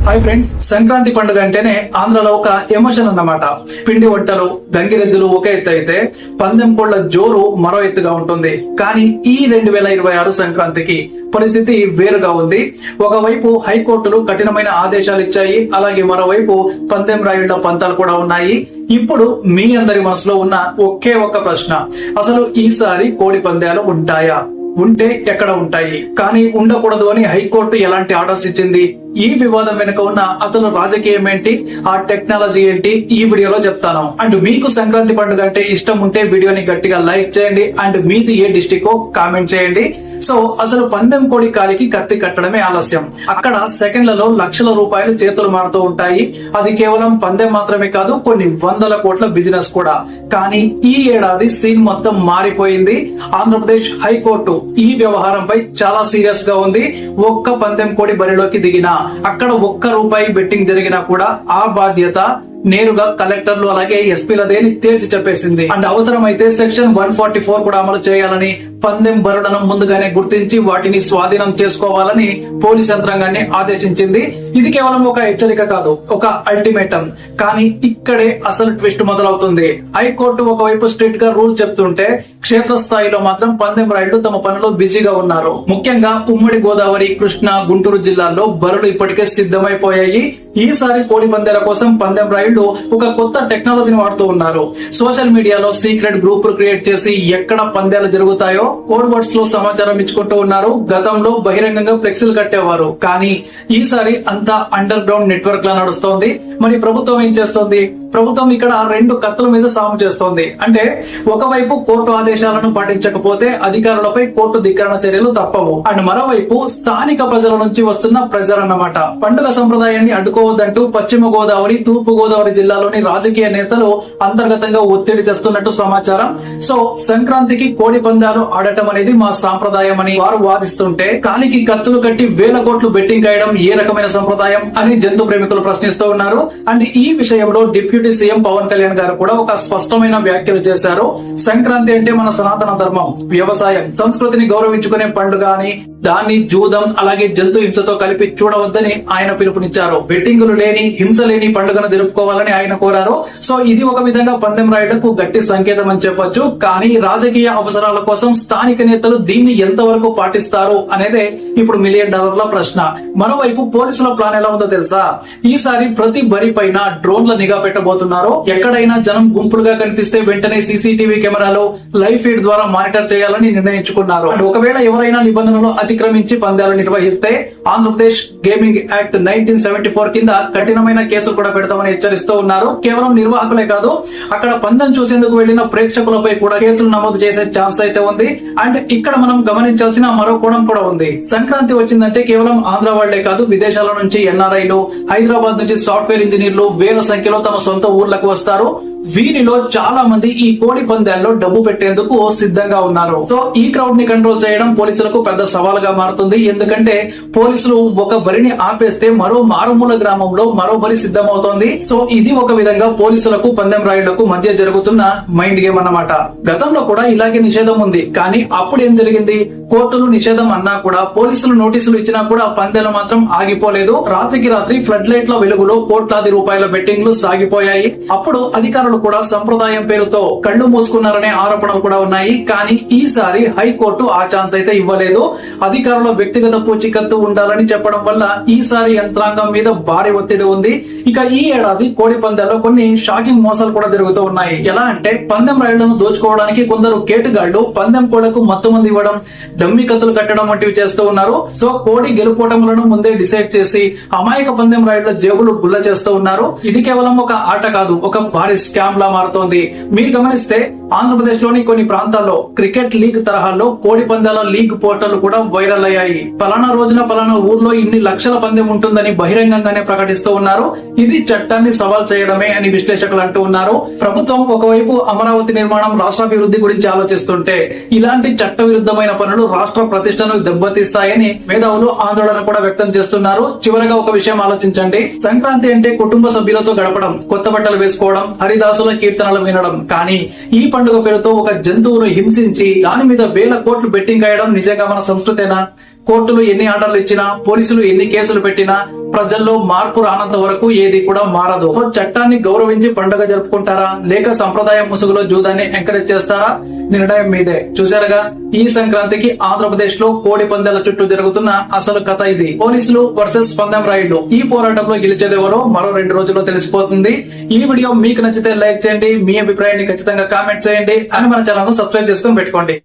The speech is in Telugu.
హాయ్ ఫ్రెండ్స్, సంక్రాంతి పండుగ అంటేనే ఆంధ్రలో ఒక ఎమోషన్ అన్నమాట. పిండి వంటలు, గంగిరెద్దులు ఒక ఎత్తు అయితే పందెం కోళ్ల జోరు మరో ఎత్తుగా ఉంటుంది. కానీ ఈ 2026 సంక్రాంతికి పరిస్థితి వేరుగా ఉంది. ఒకవైపు హైకోర్టులు కఠినమైన ఆదేశాలు ఇచ్చాయి, అలాగే మరోవైపు పందెం రాయుళ్ల పంతాలు కూడా ఉన్నాయి. ఇప్పుడు మీ అందరి మనసులో ఉన్న ఒకే ఒక్క ప్రశ్న, అసలు ఈసారి కోడి పందాలు ఉంటాయా? ఉంటే ఎక్కడ ఉంటాయి? కానీ ఉండకూడదు అని హైకోర్టు ఎలాంటి ఆర్డర్స్ ఇచ్చింది? ఈ వివాదం వెనుక ఉన్న అసలు రాజకీయం ఏంటి, ఆ టెక్నాలజీ ఏంటి, ఈ వీడియోలో చెప్తాను. అండ్ మీకు సంక్రాంతి పండుగ అంటే ఇష్టం ఉంటే వీడియోని గట్టిగా లైక్ చేయండి. అండ్ మీది ఏ డిస్ట్రిక్ట్ కామెంట్ చేయండి. సో అసలు పందెం కోడి కాలికి కత్తి కట్టడమే ఆలస్యం. అక్కడ సెకండ్లలో లక్షల రూపాయలు చేతులు మారుతూ ఉంటాయి. అది కేవలం పందెం మాత్రమే కాదు, కొన్ని వందల కోట్ల బిజినెస్ కూడా. కానీ ఈ ఏడాది సీన్ మొత్తం మారిపోయింది. ఆంధ్రప్రదేశ్ హైకోర్టు ఈ వ్యవహారంపై చాలా సీరియస్ గా ఉంది. ఒక్క పందెం కోడి బరిలోకి దిగినా, అక్కడ ఒక్క రూపాయి బెట్టింగ్ జరిగినా కూడా ఆ బాధ్యత నేరుగా కలెక్టర్లు అలాగే ఎస్పీలదేని తేల్చి చెప్పేసింది. అండ్ అవసరమైతే సెక్షన్ 144 కూడా అమలు చేయాలని, పందెం బరులను ముందుగానే గుర్తించి వాటిని స్వాధీనం చేసుకోవాలని పోలీస్ యంత్రాంగాన్ని ఆదేశించింది. ఇది కేవలం ఒక హెచ్చరిక కాదు, ఒక అల్టిమేటం. కానీ ఇక్కడే అసలు ట్విస్ట్ మొదలవుతుంది. హైకోర్టు ఒకవైపు స్ట్రిక్ట్ గా రూల్ చెప్తుంటే, క్షేత్రస్థాయిలో మాత్రం పందెం రాయుళ్లు తమ పనిలో బిజీగా ఉన్నారు. ముఖ్యంగా ఉమ్మడి గోదావరి, కృష్ణా, గుంటూరు జిల్లాల్లో బరులు ఇప్పటికే సిద్ధమైపోయాయి. ఈసారి కోడి పందాల కోసం పందెం రాయుళ్లు ఒక కొత్త టెక్నాలజీని వాడుతూ ఉన్నారు. సోషల్ మీడియాలో సీక్రెట్ గ్రూపులు క్రియేట్ చేసి ఎక్కడ పందాలు జరుగుతాయో కోడ్ వర్డ్స్ లో సమాచారం ఇచ్చుకుంటూ ఉన్నారు. గతంలో బహిరంగంగా ఫ్లెక్సీలు కట్టేవారు, కానీ ఈసారి అంతా అండర్ గ్రౌండ్ నెట్వర్క్ లా నడుస్తోంది. మరి ప్రభుత్వం ఏం చేస్తోంది? ప్రభుత్వం ఇక్కడ రెండు కత్తుల మీద సాము చేస్తోంది. అంటే ఒకవైపు కోర్టు ఆదేశాలను పాటించకపోతే అధికారులపై కోర్టు ధిక్కరణ చర్యలు తప్పవు. అండ్ మరోవైపు స్థానిక ప్రజల నుంచి వస్తున్న ప్రెజర్ అన్నమాట. పండుగ సంప్రదాయాన్ని అడ్డుకోవద్దంటూ పశ్చిమ గోదావరి, తూర్పు గోదావరి జిల్లాలోని రాజకీయ నేతలు అంతర్గతంగా ఒత్తిడి తెస్తున్నట్టు సమాచారం. సో సంక్రాంతికి కోడి పందాలు ఆడటం అనేది మా సాంప్రదాయం అని వారు వాదిస్తుంటే, కాలికి కత్తులు కట్టి వేల కోట్లు బెట్టింగ్ కాయడం ఏ రకమైన సంప్రదాయం అని జంతు ప్రేమికులు ప్రశ్నిస్తూ ఉన్నారు. అండ్ ఈ విషయంలో డిప్యూటీ సీఎం పవన్ కళ్యాణ్ గారు కూడా ఒక స్పష్టమైన వ్యాఖ్యలు చేశారు. సంక్రాంతి అంటే మన సనాతన ధర్మం, వ్యవసాయం, సంస్కృతిని గౌరవించుకునే పండుగ అని, దాన్ని జూదం అలాగే జంతు హింసతో కలిపి చూడవద్దని ఆయన పిలుపునిచ్చారు. బెట్టింగులు లేని, హింస లేని పండుగను జరుపుకోవాలని ఆయన కోరారు. సో ఇది ఒక విధంగా పందెం రాయుళ్లకు గట్టి సంకేతం అని చెప్పొచ్చు. కానీ రాజకీయ అవసరాల కోసం స్థానిక నేతలు దీన్ని ఎంతవరకు పాటిస్తారు అనేదే ఇప్పుడు $1 మిలియన్ ప్రశ్న. మరోవైపు పోలీసుల ప్లాన్ ఎలా ఉందో తెలుసా? ఈసారి ప్రతి బరి పైన డ్రోన్ల నిఘా పెట్టబోతున్నారు. ఎక్కడైనా జనం గుంపులుగా కనిపిస్తే వెంటనే సీసీటీవీ కెమెరాలో లైవ్ ఫీడ్ ద్వారా మానిటర్ చేయాలని నిర్ణయించుకున్నారు. ఒకవేళ ఎవరైనా నిబంధనలు అతిక్రమించి పందాలు నిర్వహిస్తే ఆంధ్రప్రదేశ్ గేమింగ్ యాక్ట్ 1974 కింద కఠినమైన కేసులు కూడా పెడతామని హెచ్చరిస్తూ ఉన్నారు. కేవలం నిర్వాహకులే కాదు, అక్కడ పందెం చూసేందుకు వెళ్లిన ప్రేక్షకులపై కూడా కేసులు నమోదు చేసే ఛాన్స్ అయితే ఉంది. అండ్ ఇక్కడ మనం గమనించాల్సిన మరో కోణం కూడా ఉంది. సంక్రాంతి వచ్చిందంటే కేవలం ఆంధ్ర వాళ్లే కాదు, విదేశాల నుంచి ఎన్ఆర్ఐలు, హైదరాబాద్ నుంచి సాఫ్ట్వేర్ ఇంజనీర్లు వేల సంఖ్యలో తమ సొంత ఊర్లకు వస్తారు. వీరిలో చాలా మంది ఈ కోడి పందాల్లో డబ్బు పెట్టేందుకు సిద్ధంగా ఉన్నారు. సో ఈ క్రౌడ్ ని కంట్రోల్ చేయడం పోలీసులకు పెద్ద సవాలుగా మారుతుంది. ఎందుకంటే పోలీసులు ఒక బరిని ఆపేస్తే మరో మారుమూల గ్రామంలో మరో బరి సిద్ధమవుతోంది. సో ఇది ఒక విధంగా పోలీసులకు, పందెం రాయుళ్లకు మధ్య జరుగుతున్న మైండ్ గేమ్ అన్నమాట. గతంలో కూడా ఇలాగే నిషేధం ఉంది. కానీ అప్పుడు ఏం జరిగింది? కోర్టులు నిషేధం అన్నా కూడా, పోలీసులు నోటీసులు ఇచ్చినా కూడా పందాలు మాత్రం ఆగిపోలేదు. రాత్రికి రాత్రి ఫ్లడ్ లైట్ల వెలుగులో కోట్లాది రూపాయల బెట్టింగ్లు సాగిపోయాయి. అప్పుడు అధికారులు కూడా సంప్రదాయం పేరుతో కళ్లు మూసుకున్నారనే ఆరోపణలు కూడా ఉన్నాయి. కానీ ఈసారి హైకోర్టు ఆ ఛాన్స్ అయితే ఇవ్వలేదు. అధికారుల వ్యక్తిగత పూచీకత్తు ఉండాలని చెప్పడం వల్ల ఈసారి యంత్రాంగం మీద భారీ ఒత్తిడి ఉంది. ఇక ఈ ఏడాది కోడి పందాల్లో కొన్ని షాకింగ్ మోసాలు కూడా జరుగుతూ ఉన్నాయి. ఎలా అంటే, పందెం రాయుళ్లను దోచుకోవడానికి కొందరు కేటుగాళ్లు పందెం కోళ్లకు మత్తు మంది ఇవ్వడం, డమ్మి కత్తులు కట్టడం వంటివి చేస్తూ ఉన్నారు. సో కోడి గెలుపోటములను ముందే డిసైడ్ చేసి అమాయక పందెం రాయుళ్ల జేబులు గుల్ల చేస్తూ ఉన్నారు. ఇది కేవలం ఒక ఆట కాదు, ఒక భారీ స్కామ్ లా మారుతోంది. మీరు గమనిస్తే ఆంధ్రప్రదేశ్ లోని కొన్ని ప్రాంతాల్లో క్రికెట్ లీగ్ తరహాలో కోడి పందాల లీగ్ పోస్టర్లు కూడా వైరల్ అయ్యాయి. పలానా రోజున పలానా ఊర్లో ఇన్ని లక్షల పందెం ఉంటుందని బహిరంగంగానే ప్రకటిస్తూ ఉన్నారు. ఇది చట్టాన్ని సవాల్ చేయడమే అని విశ్లేషకులు అంటూ ఉన్నారు. ప్రభుత్వం ఒకవైపు అమరావతి నిర్మాణం, రాష్ట్రాభివృద్ధి గురించి ఆలోచిస్తుంటే, ఇలాంటి చట్ట విరుద్ధమైన పనులు రాష్ట్ర ప్రతిష్టను దెబ్బతీస్తాయని మేధావులు ఆందోళన కూడా వ్యక్తం చేస్తున్నారు. చివరగా ఒక విషయం ఆలోచించండి. సంక్రాంతి అంటే కుటుంబ సభ్యులతో గడపడం, కొత్త బట్టలు వేసుకోవడం, హరిదాసుల కీర్తనలు వినడం. కానీ ఈ పండుగ పేరుతో ఒక జంతువును హింసించి దాని మీద వేల కోట్లు బెట్టింగ్ అయ్యడం నిజంగా మన సంస్కృతేనా? కోర్టులు ఎన్ని ఆర్డర్లు ఇచ్చినా, పోలీసులు ఎన్ని కేసులు పెట్టినా ప్రజల్లో మార్పు రానంత వరకు ఏది కూడా మారదు. సో చట్టాన్ని గౌరవించి పండుగ జరుపుకుంటారా, లేక సంప్రదాయం ముసుగులో జూదాన్ని ఎంకరేజ్ చేస్తారా? నిర్ణయం మీదే. చూశారుగా, ఈ సంక్రాంతికి ఆంధ్రప్రదేశ్ లో కోడి పందాల చుట్టూ జరుగుతున్న అసలు కథ ఇది. పోలీసులు వర్సెస్ పందెం రాయుడు. ఈ పోరాటంలో గెలిచేదెవరో మరో 2 రోజుల్లో తెలిసిపోతుంది. ఈ వీడియో మీకు నచ్చితే లైక్ చేయండి, మీ అభిప్రాయాన్ని ఖచ్చితంగా కామెంట్ చేయండి, అని మన ఛానల్ ను సబ్స్క్రైబ్ చేసుకొని పెట్టుకోండి.